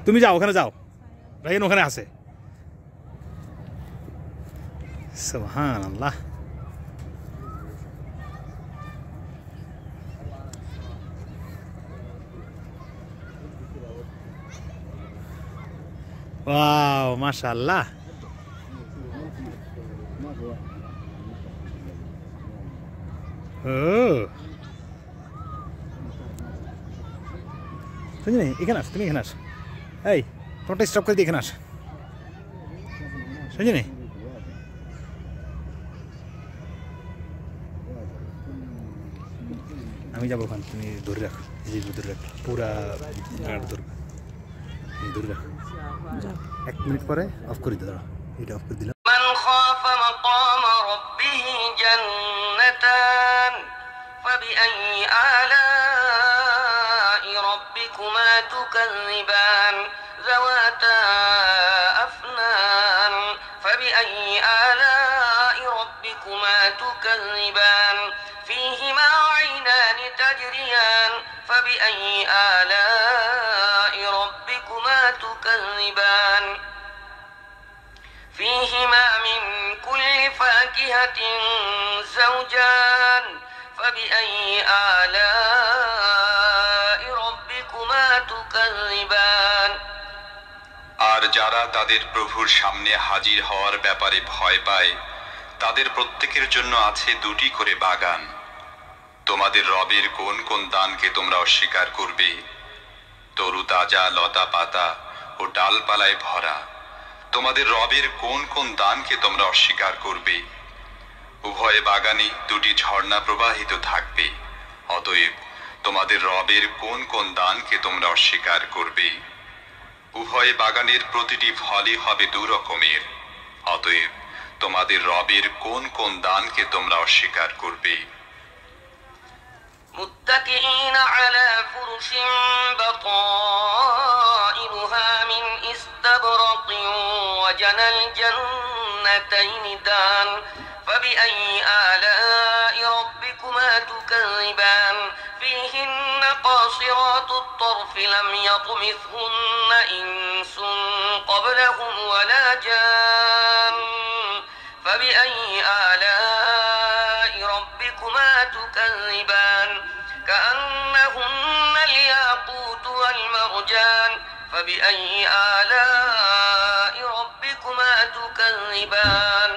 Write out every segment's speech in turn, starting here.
তুমি যাও, ওখানে যাও, রায়হান ওখানে আছে। সুবহানাল্লাহ। ওয়াও, মাশাআল্লাহ। ও সঞ্জনী, এখানে আস, তুমি এখানে আস। এই তোমারটা স্টপ করে দিয়ে এখানে আস সঞ্জনী। আমি যাবো ওখানে, তুমি ধরে রাখো, ধরে রাখো, পুরা ধরবে, ধরে রাখো। 1 মিনিট পরে অফ করে দিল, এটা অফ করে দিলাম। মান খাফা মাকাম রাব্বিহি জান্নাতান ফাবিআইয়ি আলাই রাব্বিকুমা তুকাযযিবান যাওয়াতা আফনান ফাবিআইয়ি আলাই রাব্বিকুমা তুকাযযিবান ফীহিমা আইনান তাজরিয়ান ফাবিআইয়ি আলাই রাব্বিকুমা তুকাযযিবান فيهما من كل فاكهة زوجان فبأي آلاء ربكما تكذبان আর যারা তাদের প্রভুর সামনে হাজির হওয়ার ব্যাপারে ভয় পায় তাদের প্রত্যেকের জন্য আছে 2টি করে বাগান। তোমাদের রবের কোন কোন দানকে তোমরা অস্বীকার করবে? তরুতাজা লতা পাতা ও ডালপালায় ভরা তোমাদের রবের কোন কোন দানকে তোমরা অস্বীকার করবে? উভয় বাগানে 2টি ঝর্ণা প্রবাহিত থাকবে। অতএব তোমাদের রবের কোন কোন দানকে তোমরা অস্বীকার করবে? উভয় বাগানের প্রতিটি ফলই হবে 2 রকমের। অতএব তোমাদের রবের কোন কোন দানকে তোমরা অস্বীকার করবে? متكئين على فرش بطائنها من استبرق وجنى الجنتين دان فبأي آلاء ربكما تكذبان فيهن قاصرات الطرف لم يطمثهن إنس قبلهم ولا جان فبأي آلاء ربكما تكذبان كأنهن الياقوت والمرجان فبأي آلاء ربكما تكذبان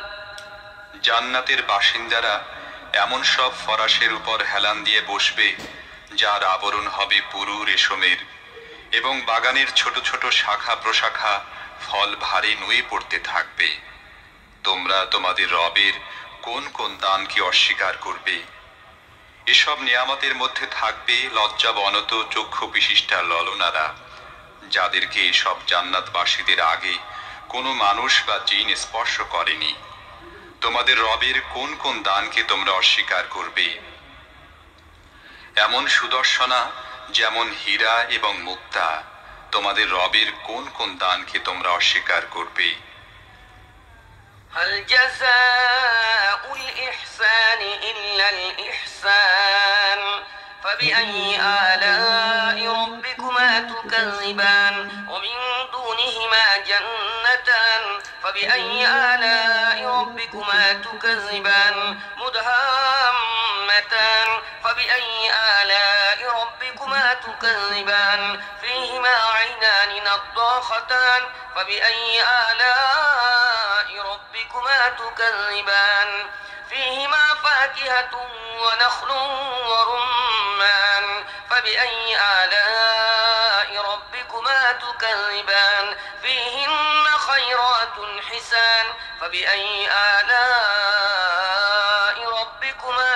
জান্নাতের বাসিন্দারা এমন সব ফরাশের উপর হেলান দিয়ে বসবে যার আবরণ হবে পুরু রেশমের, এবং বাগানের ছোট ছোট শাখা প্রশাখা ফল ভারী নুয়ে পড়তে থাকবে। তোমরা তোমাদের রবের কোন কোন দানকে অস্বীকার করবে? এসব নিয়ামতের মধ্যে থাকবে লজ্জাবনত চক্ষু বিশিষ্টা ললনারা, যাদেরকে এসব জান্নাতবাসীদের আগে কোনো মানুষ বা জিন স্পর্শ করেনি। তোমাদের রবের কোন কোন দানকে তোমরা অস্বীকার করবে? এমন সুদর্শনা যেমন হীরা এবং মুক্তা, তোমাদের রবের কোন কোন দানকে তোমরা অস্বীকার করবে? هل جزاء الإحسان إلا الإحسان فبأي آلاء ربكما تكذبان ومن دونهما جنتان فبأي آلاء ربكما تكذبان مدهامتان فبأي آلاء ربكما تكذبان فيهما عينان نضاختان فبأي آلاء ربكما تكذبان فيهما فاكهة ونخل ورمان فبأي آلاء ربكما تكذبان فيهن خيرات حسان فبأي آلاء ربكما